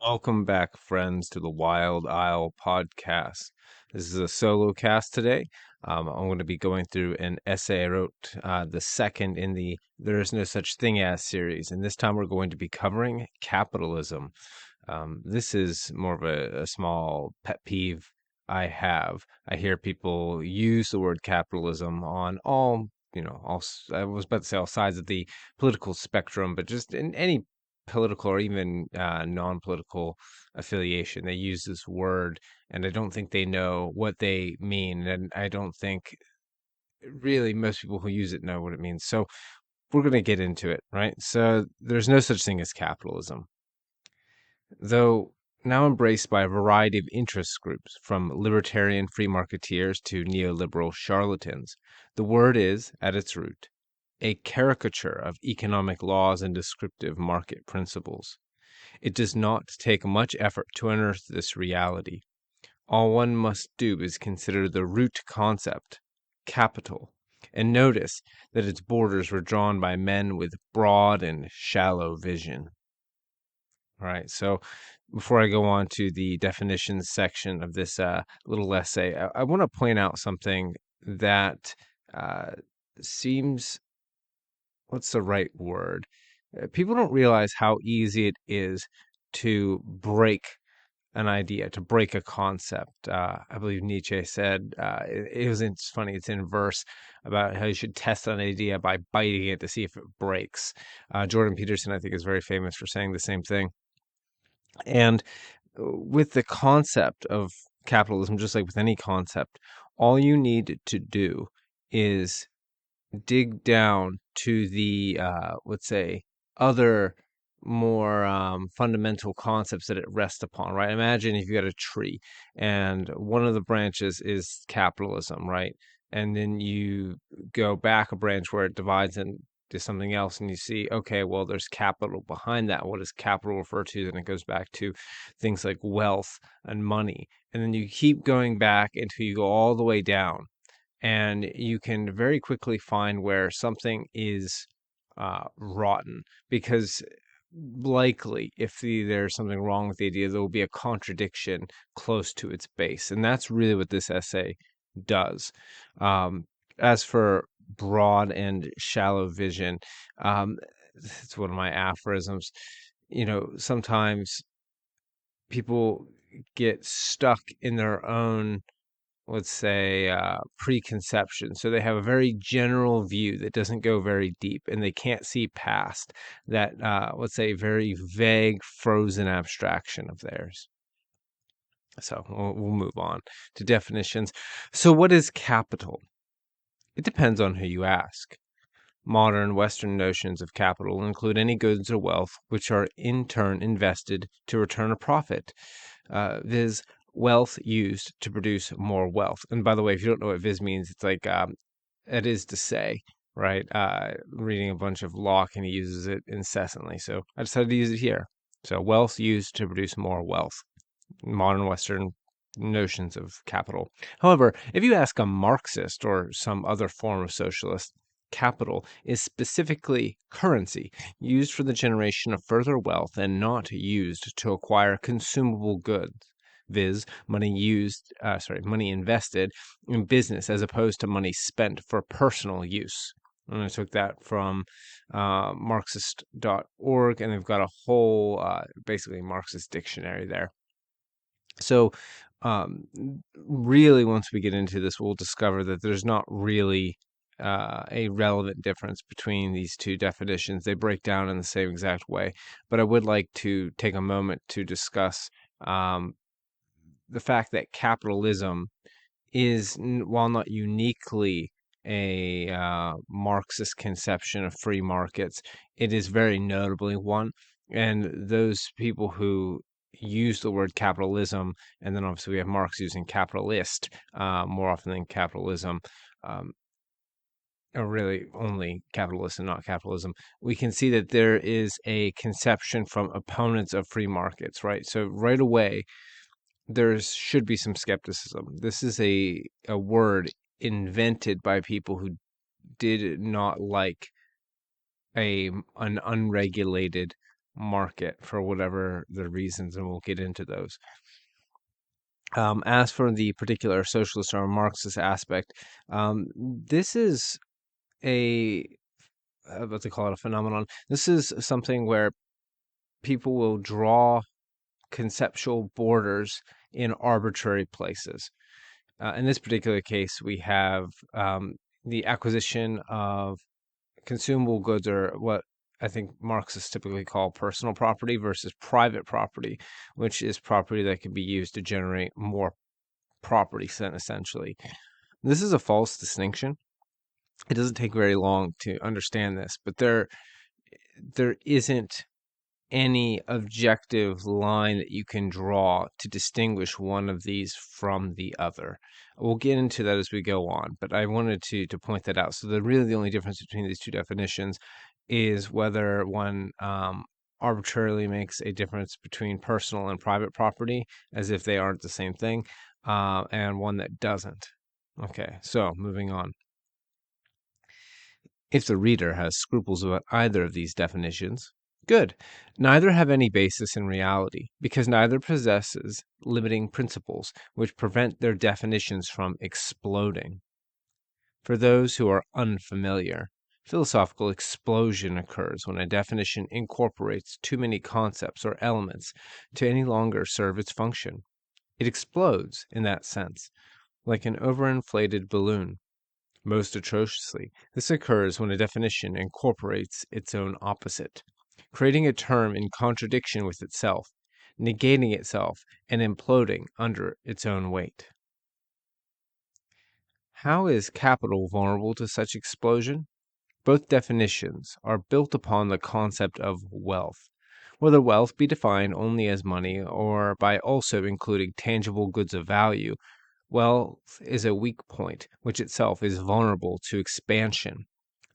Welcome back, friends, to the Wild Isle podcast. This is a solo cast today. I'm going to be going through an essay I wrote, the second in the There Is No Such Thing As series, and this time we're going to be covering capitalism. This is more of a small pet peeve I have. I hear people use the word capitalism on I was about to say all sides of the political spectrum, but just in any political or even non-political affiliation. They use this word, and I don't think they know what they mean, and I don't think really most people who use it know what it means. So we're going to get into it, right? So there's no such thing as capitalism, though now embraced by a variety of interest groups, from libertarian free marketeers to neoliberal charlatans. The word is, at its root, a caricature of economic laws and descriptive market principles. It does not take much effort to unearth this reality. All one must do is consider the root concept, capital, and notice that its borders were drawn by men with broad and shallow vision. All right, so before I go on to the definitions section of this little essay, I want to point out something that uh, seems, what's the right word? People don't realize how easy it is to break an idea, to break a concept. I believe Nietzsche said, it's funny, it's in verse about how you should test an idea by biting it to see if it breaks. Jordan Peterson, I think, is very famous for saying the same thing. And with the concept of capitalism, just like with any concept, all you need to do is dig down to the, let's say, other more fundamental concepts that it rests upon, right? Imagine if you got a tree and one of the branches is capitalism, right? And then you go back a branch where it divides into something else and you see, okay, well, there's capital behind that. What does capital refer to? Then it goes back to things like wealth and money. And then you keep going back until you go all the way down, and you can very quickly find where something is rotten, because likely if there's something wrong with the idea, there will be a contradiction close to its base, and that's really what this essay does. As for broad and shallow vision, it's one of my aphorisms. Sometimes people get stuck in their own, let's say, preconception. So they have a very general view that doesn't go very deep, and they can't see past that, let's say, very vague, frozen abstraction of theirs. So we'll move on to definitions. So what is capital? It depends on who you ask. Modern Western notions of capital include any goods or wealth which are in turn invested to return a profit, viz., wealth used to produce more wealth. And by the way, if you don't know what viz means, it's like, it is to say, right? Reading a bunch of Locke, and he uses it incessantly. So I decided to use it here. So wealth used to produce more wealth. Modern Western notions of capital. However, if you ask a Marxist or some other form of socialist, capital is specifically currency used for the generation of further wealth and not used to acquire consumable goods, viz., money invested in business as opposed to money spent for personal use. And I took that from Marxist.org, and they've got a whole, basically, Marxist dictionary there. So, really, once we get into this, we'll discover that there's not really a relevant difference between these two definitions. They break down in the same exact way. But I would like to take a moment to discuss the fact that capitalism is, while not uniquely a Marxist conception of free markets, it is very notably one. And those people who use the word capitalism, and then obviously we have Marx using capitalist more often than capitalism, or really only capitalist and not capitalism, we can see that there is a conception from opponents of free markets, right? So right away, there should be some skepticism. This is a word invented by people who did not like an unregulated market for whatever the reasons, and we'll get into those. As for the particular socialist or Marxist aspect, this is a what they call it, a phenomenon. This is something where people will draw conceptual borders in arbitrary places. In this particular case, we have the acquisition of consumable goods, or what I think Marxists typically call personal property, versus private property, which is property that can be used to generate more property, essentially. This is a false distinction. It doesn't take very long to understand this, but there isn't any objective line that you can draw to distinguish one of these from the other. We'll get into that as we go on, but I wanted to point that out. So the only difference between these two definitions is whether one arbitrarily makes a difference between personal and private property, as if they aren't the same thing, and one that doesn't. Okay, so moving on. If the reader has scruples about either of these definitions, good. Neither have any basis in reality, because neither possesses limiting principles which prevent their definitions from exploding. For those who are unfamiliar, philosophical explosion occurs when a definition incorporates too many concepts or elements to any longer serve its function. It explodes, in that sense, like an overinflated balloon. Most atrociously, this occurs when a definition incorporates its own opposite, creating a term in contradiction with itself, negating itself, and imploding under its own weight. How is capital vulnerable to such explosion? Both definitions are built upon the concept of wealth. Whether wealth be defined only as money or by also including tangible goods of value, wealth is a weak point, which itself is vulnerable to expansion,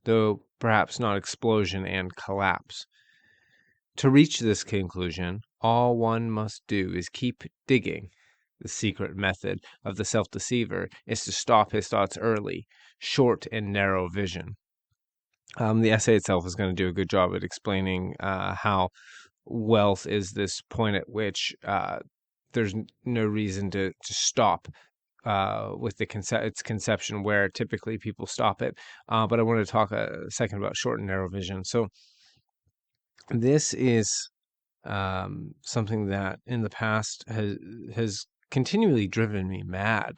though perhaps not explosion and collapse. To reach this conclusion, all one must do is keep digging. The secret method of the self-deceiver is to stop his thoughts early, short and narrow vision. The essay itself is going to do a good job at explaining how wealth is this point at which there's no reason to stop with its conception, where typically people stop it. But I want to talk a second about short and narrow vision. So this is something that in the past has continually driven me mad.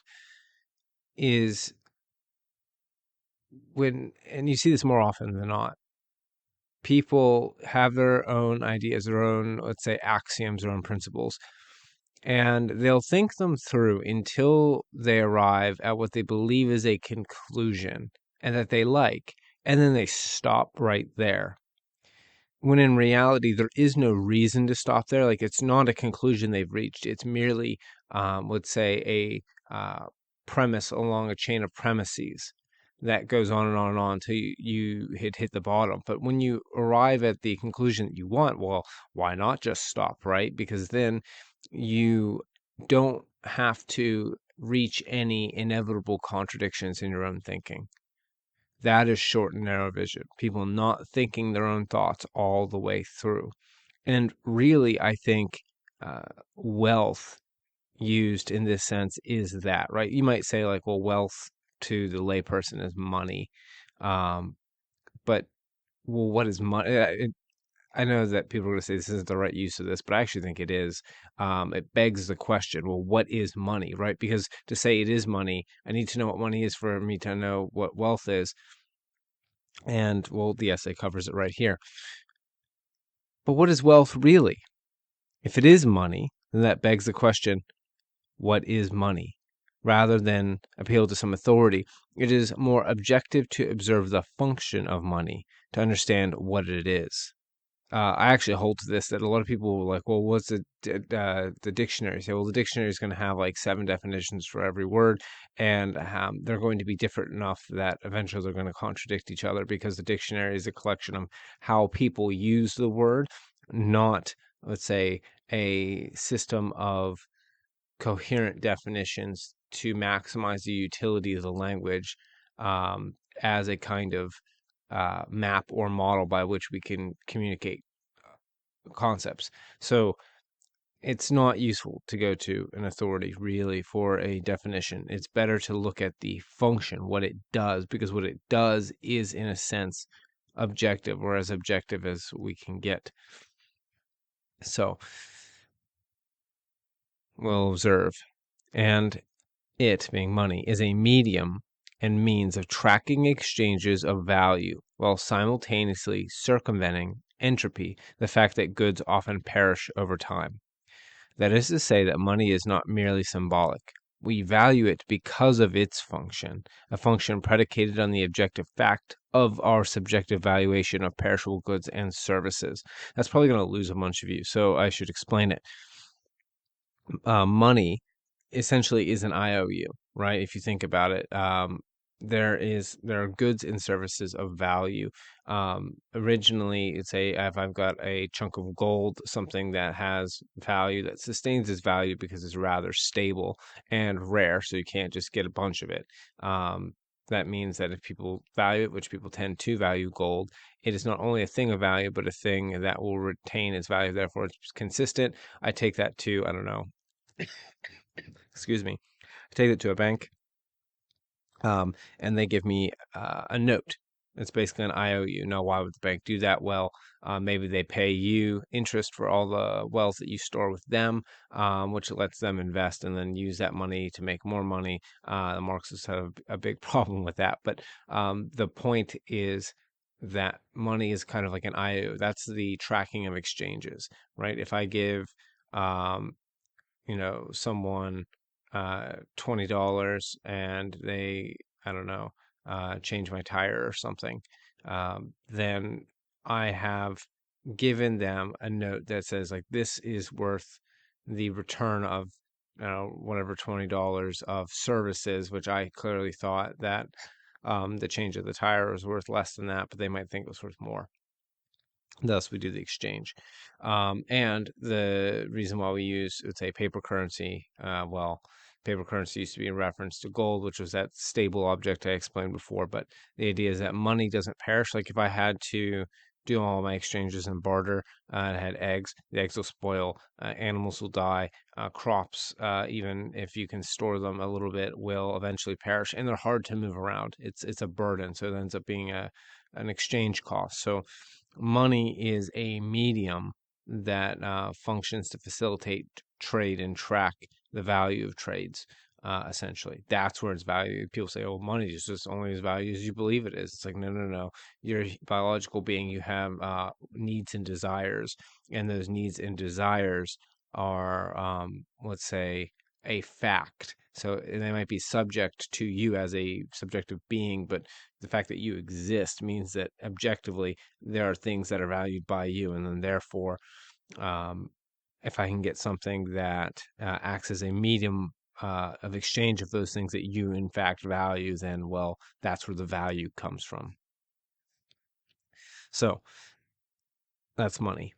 Is when, and you see this more often than not, people have their own ideas, their own, let's say, axioms, their own principles, and they'll think them through until they arrive at what they believe is a conclusion and that they like, and then they stop right there. When in reality, there is no reason to stop there. Like, it's not a conclusion they've reached. It's merely, let's say, a premise along a chain of premises that goes on and on and on until you hit the bottom. But when you arrive at the conclusion that you want, well, why not just stop, right? Because then you don't have to reach any inevitable contradictions in your own thinking. That is short and narrow vision. People not thinking their own thoughts all the way through. And really, I think wealth used in this sense is that, right? You might say, like, well, wealth to the layperson is money. But, well, what is money? I know that people are going to say this isn't the right use of this, but I actually think it is. It begs the question, well, what is money, right? Because to say it is money, I need to know what money is for me to know what wealth is. And, well, the essay covers it right here. But what is wealth really? If it is money, then that begs the question, what is money? Rather than appeal to some authority, it is more objective to observe the function of money, to understand what it is. I actually hold to this, that a lot of people were like, well, what's the dictionary say? Well, the dictionary is going to have like 7 definitions for every word, and they're going to be different enough that eventually they're going to contradict each other, because the dictionary is a collection of how people use the word, not, let's say, a system of coherent definitions to maximize the utility of the language as a kind of map or model by which we can communicate concepts. So it's not useful to go to an authority really for a definition. It's better to look at the function, what it does, because what it does is, in a sense, objective, or as objective as we can get. So we'll observe. And it, being money, is a medium and means of tracking exchanges of value while simultaneously circumventing entropy, the fact that goods often perish over time. That is to say that money is not merely symbolic. We value it because of its function, a function predicated on the objective fact of our subjective valuation of perishable goods and services. That's probably going to lose a bunch of you, so I should explain it. Money essentially is an IOU, right? If you think about it, there are goods and services of value. Originally, say if I've got a chunk of gold, something that has value, that sustains its value because it's rather stable and rare, so you can't just get a bunch of it. That means that if people value it, which people tend to value gold, it is not only a thing of value, but a thing that will retain its value. Therefore, it's consistent. I take that to, I don't know, excuse me, I take it to a bank, and they give me a note. It's basically an IOU. Now, why would the bank do that? Well, maybe they pay you interest for all the wealth that you store with them, which lets them invest and then use that money to make more money. The Marxists have a big problem with that. But the point is that money is kind of like an IOU. That's the tracking of exchanges, right? If I give um, someone $20 and they, I don't know, change my tire or something, then I have given them a note that says, like, this is worth the return of, whatever $20 of services, which I clearly thought that the change of the tire was worth less than that, but they might think it was worth more. Thus, we do the exchange. And the reason why we use, let's say, paper currency, paper currency used to be in reference to gold, which was that stable object I explained before. But the idea is that money doesn't perish. Like if I had to do all my exchanges in barter, I had eggs, the eggs will spoil, animals will die, crops, even if you can store them a little bit, will eventually perish, and they're hard to move around. It's a burden, so it ends up being an exchange cost. So money is a medium that functions to facilitate trade and track the value of trades. Essentially, that's where it's valued. People say, "Oh, money is just only as valued as you believe it is." It's like, no, no, no. You're a biological being. You have needs and desires, and those needs and desires are, let's say, a fact. So they might be subject to you as a subjective being, but the fact that you exist means that objectively there are things that are valued by you, and then therefore, um, if I can get something that acts as a medium of exchange of those things that you in fact value, then well, that's where the value comes from. So that's money.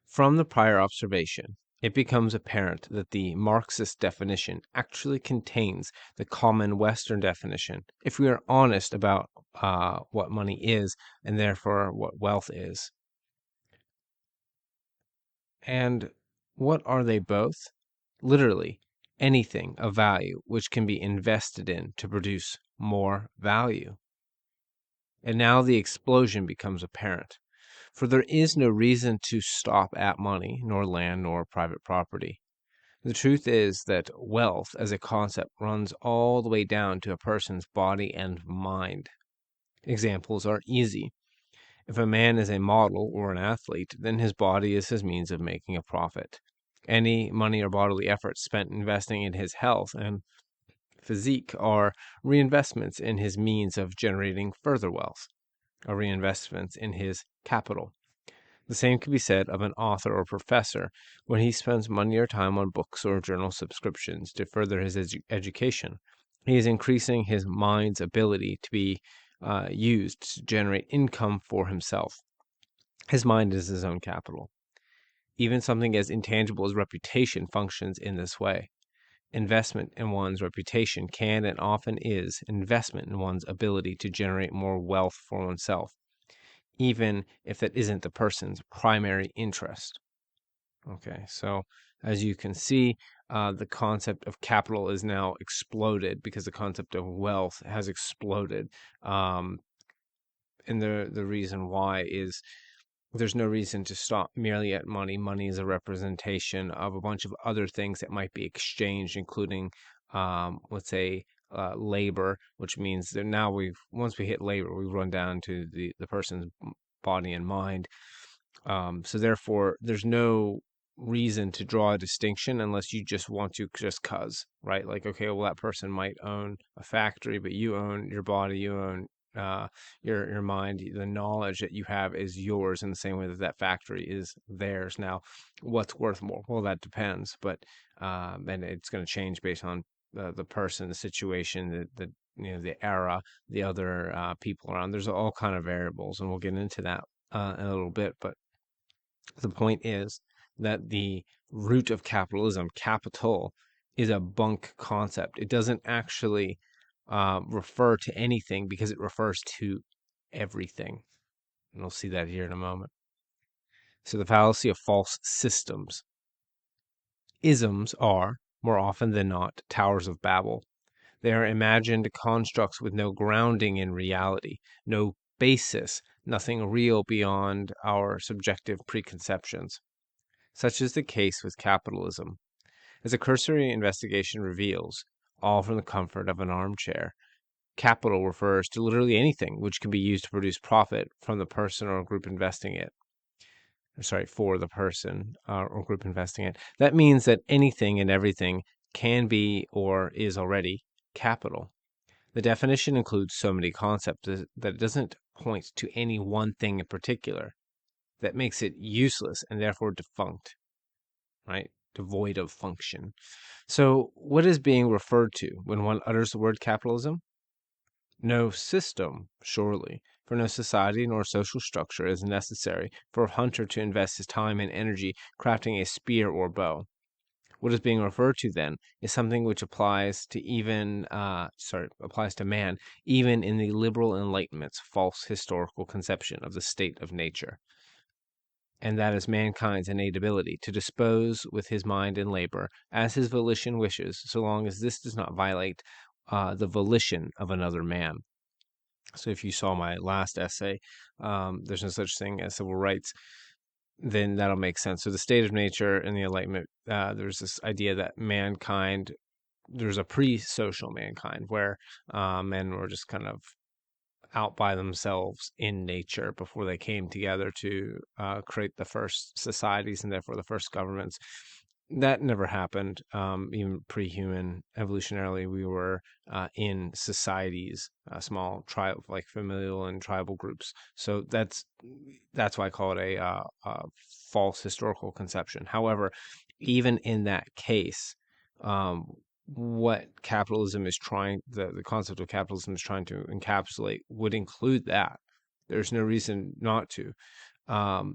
From the prior observation, it becomes apparent that the Marxist definition actually contains the common Western definition, if we are honest about what money is and therefore what wealth is. And what are they both? Literally, anything of value which can be invested in to produce more value. And now the explosion becomes apparent. For there is no reason to stop at money, nor land, nor private property. The truth is that wealth as a concept runs all the way down to a person's body and mind. Examples are easy. If a man is a model or an athlete, then his body is his means of making a profit. Any money or bodily effort spent investing in his health and physique are reinvestments in his means of generating further wealth, or reinvestments in his capital. The same can be said of an author or professor when he spends money or time on books or journal subscriptions to further his education. He is increasing his mind's ability to be used to generate income for himself. His mind is his own capital. Even something as intangible as reputation functions in this way. Investment in one's reputation can and often is investment in one's ability to generate more wealth for oneself. even if that isn't the person's primary interest. Okay, so as you can see, the concept of capital is now exploded because the concept of wealth has exploded. And the reason why is there's no reason to stop merely at money. Money is a representation of a bunch of other things that might be exchanged, including, let's say, labor, which means that now once we hit labor, we run down to the person's body and mind. So therefore, there's no reason to draw a distinction unless you just want to, just cause, right? Like, okay, well, that person might own a factory, but you own your body, you own your mind. The knowledge that you have is yours in the same way that that factory is theirs. Now, what's worth more? Well, that depends, but and it's going to change based on the person, the situation, the era, the other people around. There's all kind of variables, and we'll get into that in a little bit. But the point is that the root of capitalism, capital, is a bunk concept. It doesn't actually refer to anything because it refers to everything. And we'll see that here in a moment. So the fallacy of false systems. Isms are, more often than not, towers of Babel. They are imagined constructs with no grounding in reality, no basis, nothing real beyond our subjective preconceptions. Such is the case with capitalism. As a cursory investigation reveals, all from the comfort of an armchair, capital refers to literally anything which can be used to produce profit from the person or group investing it. For the person or group investing it. That means that anything and everything can be or is already capital. The definition includes so many concepts that it doesn't point to any one thing in particular. That makes it useless and therefore defunct, right? Devoid of function. So, what is being referred to when one utters the word capitalism? No system, surely, for no society nor social structure is necessary for a hunter to invest his time and energy crafting a spear or bow. What is being referred to then is something which applies to man, even in the liberal enlightenment's false historical conception of the state of nature, and that is mankind's innate ability to dispose with his mind and labor as his volition wishes, so long as this does not violate the volition of another man. So if you saw my last essay, there's no such thing as civil rights, then that'll make sense. So the state of nature and the Enlightenment, there's this idea that mankind, there's a pre-social mankind where men were just kind of out by themselves in nature before they came together to create the first societies and therefore the first governments. That never happened. Even pre-human, evolutionarily, we were in societies, small tribe, like familial and tribal groups. So that's why I call it a false historical conception. However, even in that case, what capitalism is the concept of capitalism is trying to encapsulate would include that. There's no reason not to.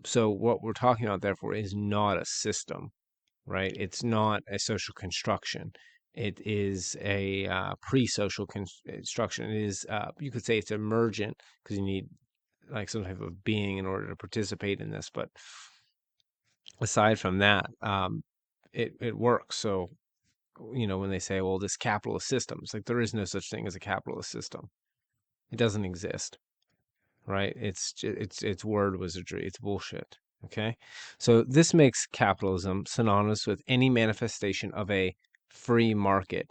So what we're talking about, therefore, is not a system, right? It's not a social construction. It is a pre-social construction. It is, you could say it's emergent because you need like some type of being in order to participate in this. But aside from that, it works. So, when they say, well, this capitalist system, it's like there is no such thing as a capitalist system. It doesn't exist, right? It's word wizardry. It's bullshit. Okay. So this makes capitalism synonymous with any manifestation of a free market,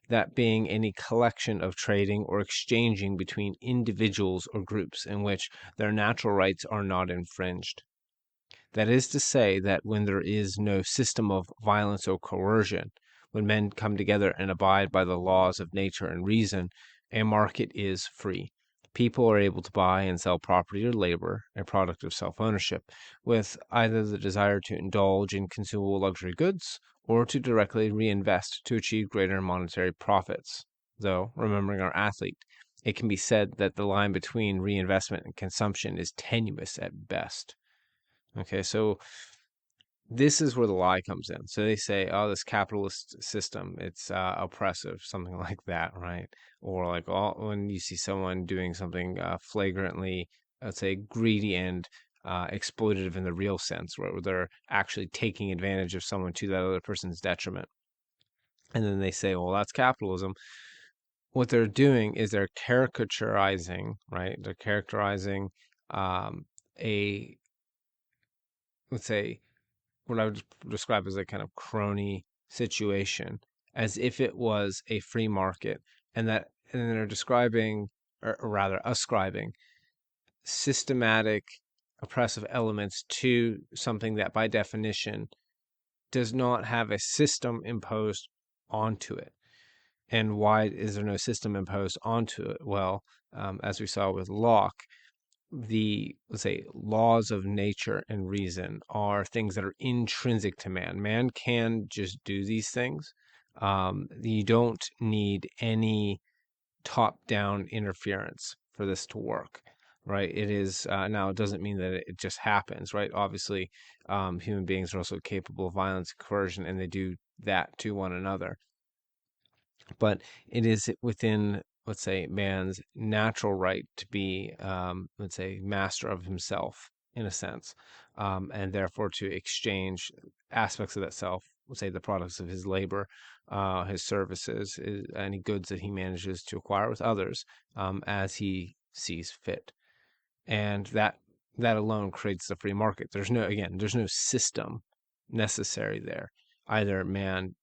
that being any collection of trading or exchanging between individuals or groups in which their natural rights are not infringed. That is to say, that when there is no system of violence or coercion, when men come together and abide by the laws of nature and reason, a market is free. People are able to buy and sell property or labor, a product of self ownership, with either the desire to indulge in consumable luxury goods or to directly reinvest to achieve greater monetary profits. Though, remembering our athlete, it can be said that the line between reinvestment and consumption is tenuous at best. Okay, so this is where the lie comes in. So they say, oh, this capitalist system, it's oppressive, something like that, right? Or like when you see someone doing something flagrantly let's say, greedy and exploitative in the real sense, right, where they're actually taking advantage of someone to that other person's detriment. And then they say, well, that's capitalism. What they're doing is they're caricaturizing, right? They're characterizing um, a, let's say, what I would describe as a kind of crony situation, as if it was a free market, and then they're describing, or rather ascribing, systematic oppressive elements to something that by definition does not have a system imposed onto it. And why is there no system imposed onto it? Well, as we saw with Locke, the, let's say, laws of nature and reason are things that are intrinsic to man. Man can just do these things. You don't need any top-down interference for this to work, right? It is now. It doesn't mean that it just happens, right? Obviously, human beings are also capable of violence and coercion, and they do that to one another. But it is within, let's say, man's natural right to be, let's say, master of himself in a sense, and therefore to exchange aspects of that self, let's say the products of his labor, his services, any goods that he manages to acquire with others, as he sees fit. And that alone creates the free market. There's no system necessary there. Either man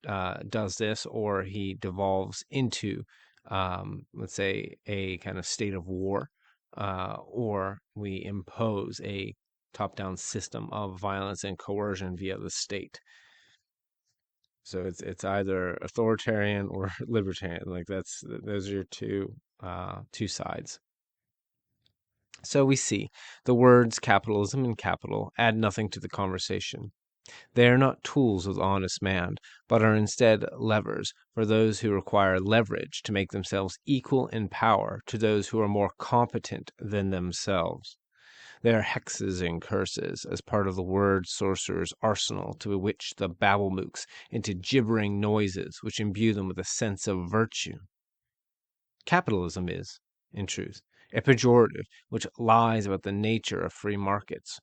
does this, or he devolves into, let's say, a kind of state of war, or we impose a top-down system of violence and coercion via the state. So it's either authoritarian or libertarian. Like those are your two sides. So we see the words capitalism and capital add nothing to the conversation. They are not tools of the honest man, but are instead levers for those who require leverage to make themselves equal in power to those who are more competent than themselves. They are hexes and curses as part of the word sorcerer's arsenal to bewitch the babblemooks into gibbering noises which imbue them with a sense of virtue. Capitalism is, in truth, a pejorative which lies about the nature of free markets.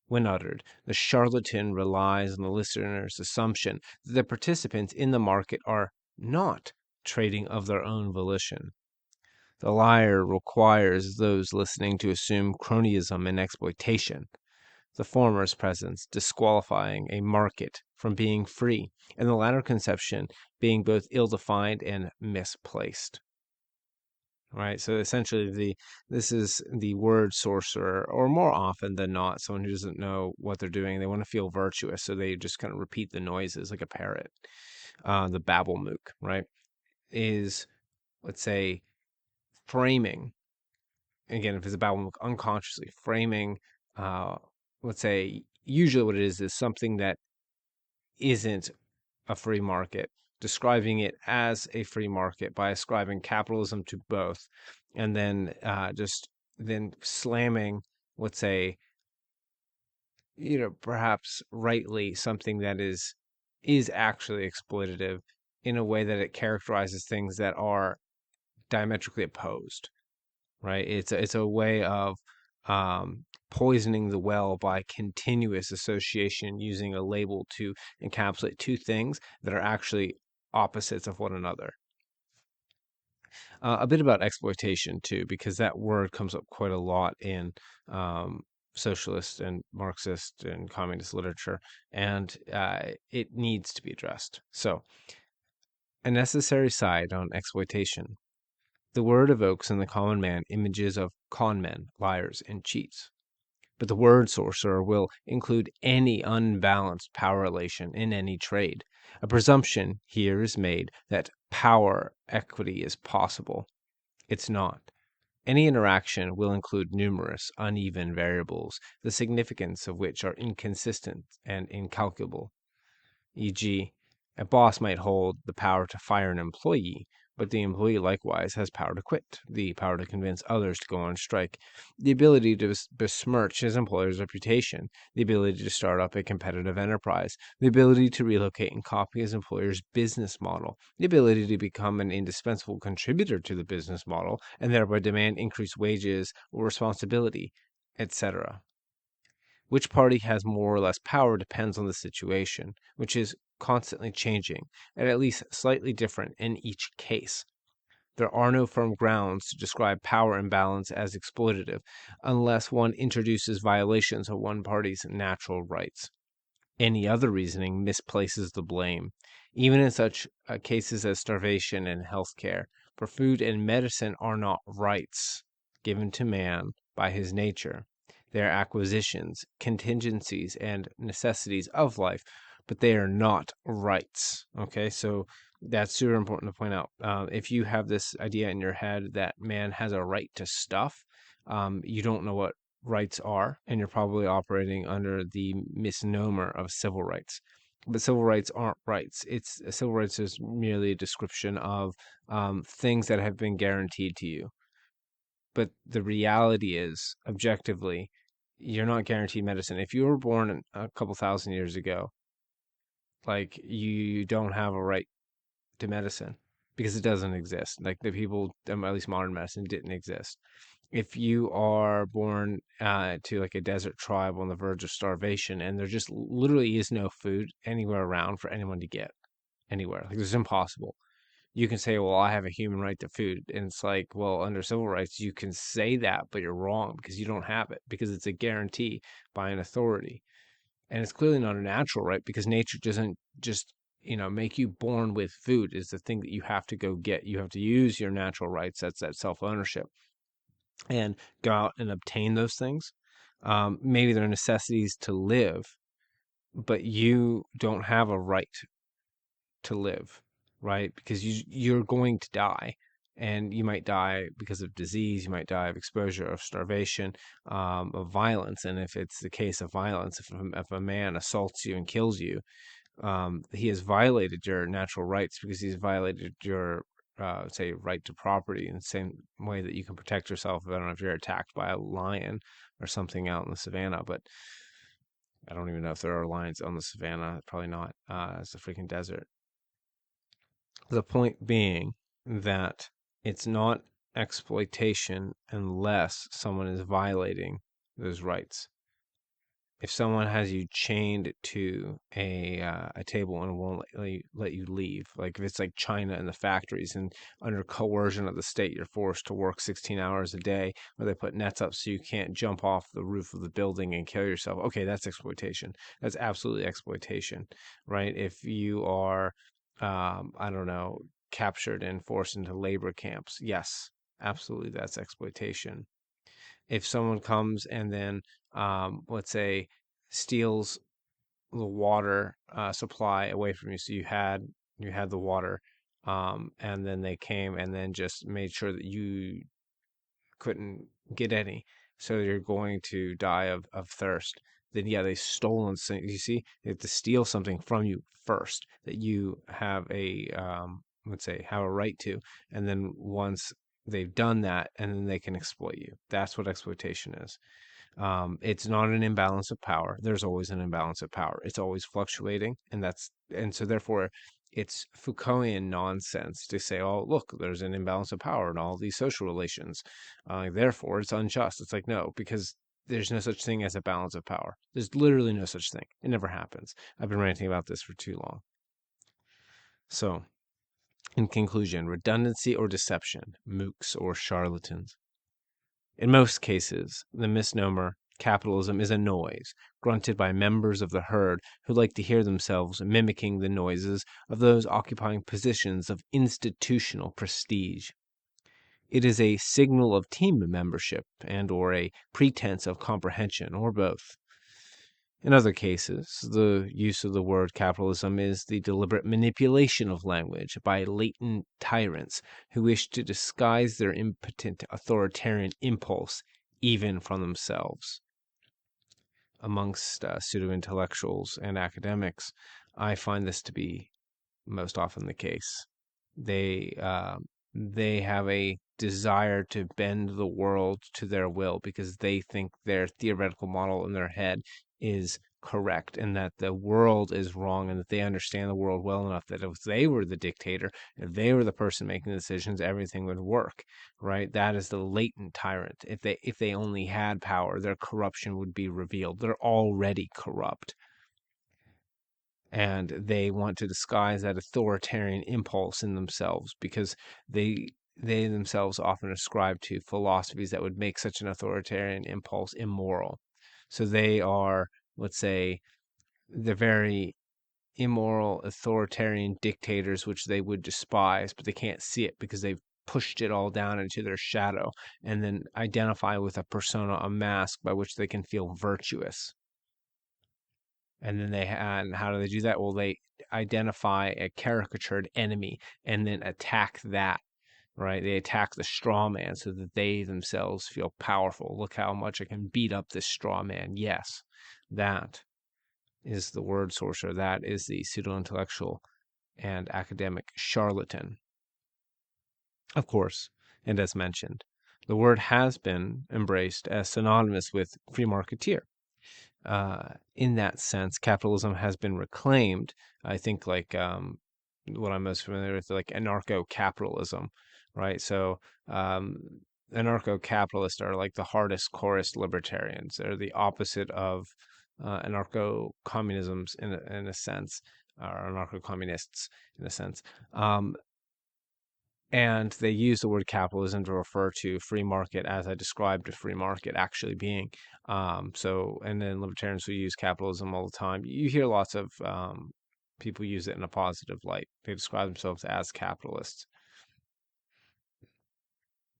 When uttered, the charlatan relies on the listener's assumption that the participants in the market are not trading of their own volition. The liar requires those listening to assume cronyism and exploitation, the former's presence disqualifying a market from being free, and the latter conception being both ill-defined and misplaced. Right, so essentially, this is the word sorcerer, or more often than not, someone who doesn't know what they're doing. They want to feel virtuous, so they just kind of repeat the noises like a parrot. The babblemook, right, is, let's say, framing. Again, if it's a babblemook, unconsciously framing. Let's say, usually what it is something that isn't a free market, describing it as a free market by ascribing capitalism to both, and then just then slamming, let's say, perhaps rightly, something that is actually exploitative in a way that it characterizes things that are diametrically opposed. Right? It's a way of poisoning the well by continuous association, using a label to encapsulate two things that are actually opposites of one another. A bit about exploitation too, because that word comes up quite a lot in socialist and Marxist and communist literature, and it needs to be addressed. So, a necessary side on exploitation. The word evokes in the common man images of con men, liars, and cheats. But the word sorcerer will include any unbalanced power relation in any trade. A presumption here is made that power equity is possible. It's not. Any interaction will include numerous uneven variables, the significance of which are inconsistent and incalculable. E.g., a boss might hold the power to fire an employee, but the employee likewise has power to quit, the power to convince others to go on strike, the ability to besmirch his employer's reputation, the ability to start up a competitive enterprise, the ability to relocate and copy his employer's business model, the ability to become an indispensable contributor to the business model and thereby demand increased wages or responsibility, etc. Which party has more or less power depends on the situation, which is constantly changing and at least slightly different in each case. There are no firm grounds to describe power imbalance as exploitative unless one introduces violations of one party's natural rights. Any other reasoning misplaces the blame, even in such cases as starvation and healthcare, for food and medicine are not rights given to man by his nature. They are acquisitions, contingencies, and necessities of life, but they are not rights. Okay, so that's super important to point out. If you have this idea in your head that man has a right to stuff, you don't know what rights are, and you're probably operating under the misnomer of civil rights. But civil rights aren't rights. It's civil rights is merely a description of things that have been guaranteed to you. But the reality is, objectively, you're not guaranteed medicine. If you were born a couple thousand years ago, like you don't have a right to medicine because it doesn't exist. Like the people, at least modern medicine, didn't exist. If you are born to like a desert tribe on the verge of starvation and there just literally is no food anywhere around for anyone to get anywhere, like it's impossible. You can say, well, I have a human right to food. And it's like, well, under civil rights, you can say that, but you're wrong because you don't have it because it's a guarantee by an authority. And it's clearly not a natural right because nature doesn't just make you born with food. Is the thing that you have to go get. You have to use your natural rights. That's that self-ownership and go out and obtain those things. Maybe they're necessities to live, but you don't have a right to live, right? Because you're going to die, and you might die because of disease. You might die of exposure, of starvation, of violence. And if it's the case of violence, if a man assaults you and kills you, he has violated your natural rights because he's violated your say right to property in the same way that you can protect yourself. I don't know if you're attacked by a lion or something out in the savannah, but I don't even know if there are lions on the savannah. Probably not. It's a freaking desert. The point being that it's not exploitation unless someone is violating those rights. If someone has you chained to a table and won't let you leave, like if it's like China and the factories and under coercion of the state, you're forced to work 16 hours a day, or they put nets up so you can't jump off the roof of the building and kill yourself. Okay, that's exploitation. That's absolutely exploitation, right? If you are, I don't know, captured and forced into labor camps, yes, absolutely, that's exploitation. If someone comes and then let's say steals the water supply away from you, so you had the water, and then they came and then just made sure that you couldn't get any, so you're going to die of thirst. Then yeah, they stolen. You see, they have to steal something from you first that you have a let's say have a right to, and then once they've done that, and then they can exploit you. That's what exploitation is. It's not an imbalance of power. There's always an imbalance of power. It's always fluctuating, and so therefore, it's Foucaultian nonsense to say, "Oh, look, there's an imbalance of power in all these social relations. Therefore, it's unjust." It's like no, because there's no such thing as a balance of power. There's literally no such thing. It never happens. I've been ranting about this for too long. So, in conclusion, redundancy or deception, mooks or charlatans. In most cases, the misnomer capitalism is a noise grunted by members of the herd who like to hear themselves mimicking the noises of those occupying positions of institutional prestige. It is a signal of team membership and or a pretense of comprehension or both. In other cases, the use of the word capitalism is the deliberate manipulation of language by latent tyrants who wish to disguise their impotent authoritarian impulse even from themselves. Amongst pseudo-intellectuals and academics, I find this to be most often the case. They have a desire to bend the world to their will because they think their theoretical model in their head is correct and that the world is wrong and that they understand the world well enough that if they were the dictator, if they were the person making the decisions, everything would work, right? That is the latent tyrant. If they only had power, their corruption would be revealed. They're already corrupt, and they want to disguise that authoritarian impulse in themselves because they themselves often ascribe to philosophies that would make such an authoritarian impulse immoral. So they are, let's say, the very immoral authoritarian dictators which they would despise, but they can't see it because they've pushed it all down into their shadow, and then identify with a persona, a mask by which they can feel virtuous. And then and how do they do that? Well, they identify a caricatured enemy and then attack that, right? They attack the straw man so that they themselves feel powerful. Look how much I can beat up this straw man. Yes, that is the word sorcerer. That is the pseudo-intellectual and academic charlatan. Of course, and as mentioned, the word has been embraced as synonymous with free marketeer. In that sense, capitalism has been reclaimed. I think what I'm most familiar with, like anarcho-capitalism, right? So anarcho-capitalists are like the hardest corest libertarians. They're the opposite of anarcho-communisms in a sense, or anarcho-communists in a sense. And they use the word capitalism to refer to free market, as I described a free market actually being. And then libertarians will use capitalism all the time. You hear lots of people use it in a positive light. They describe themselves as capitalists.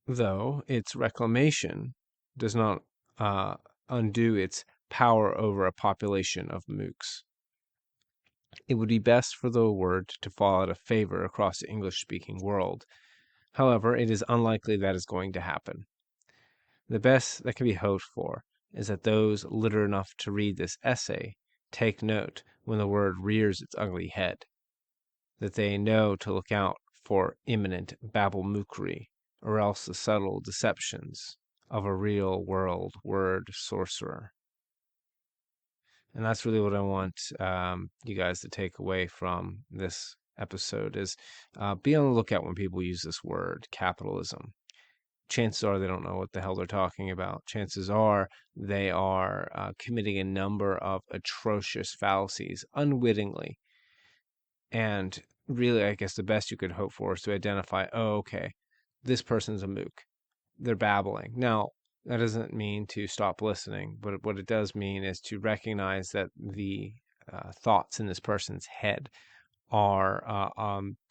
Though its reclamation does not undo its power over a population of mooks. It would be best for the word to fall out of favor across the English-speaking world. However, it is unlikely that is going to happen. The best that can be hoped for is that those literate enough to read this essay take note when the word rears its ugly head, that they know to look out for imminent babble-mookery, or else the subtle deceptions of a real-world word sorcerer. And that's really what I want you guys to take away from this episode is be on the lookout when people use this word, capitalism. Chances are they don't know what the hell they're talking about. Chances are they are committing a number of atrocious fallacies unwittingly. And really, I guess the best you could hope for is to identify, oh, okay, this person's a mook. They're babbling. Now, that doesn't mean to stop listening, but what it does mean is to recognize that the thoughts in this person's head are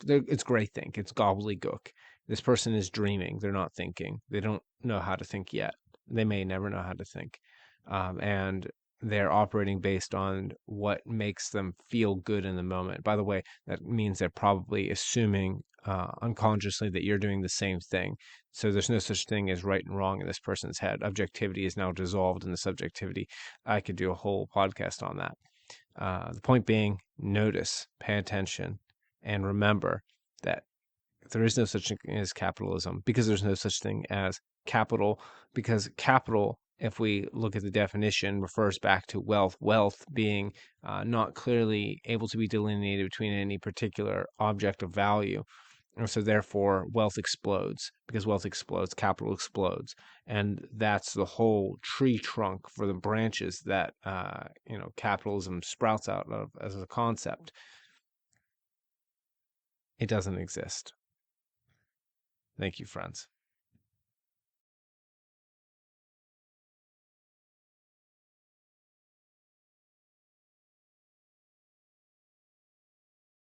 it's gray think, it's gobbledygook. This person is dreaming, they're not thinking, they don't know how to think yet, they may never know how to think, and they're operating based on what makes them feel good in the moment. By the way, that means they're probably assuming unconsciously that you're doing the same thing. So there's no such thing as right and wrong in this person's head. Objectivity is now dissolved in the subjectivity. I could do a whole podcast on that. The point being, notice, pay attention, and remember that there is no such thing as capitalism because there's no such thing as capital, because capital, if we look at the definition, refers back to wealth, wealth being not clearly able to be delineated between any particular object of value. And so therefore wealth explodes. Because wealth explodes, capital explodes. And that's the whole tree trunk for the branches that capitalism sprouts out of as a concept. It doesn't exist. Thank you, friends.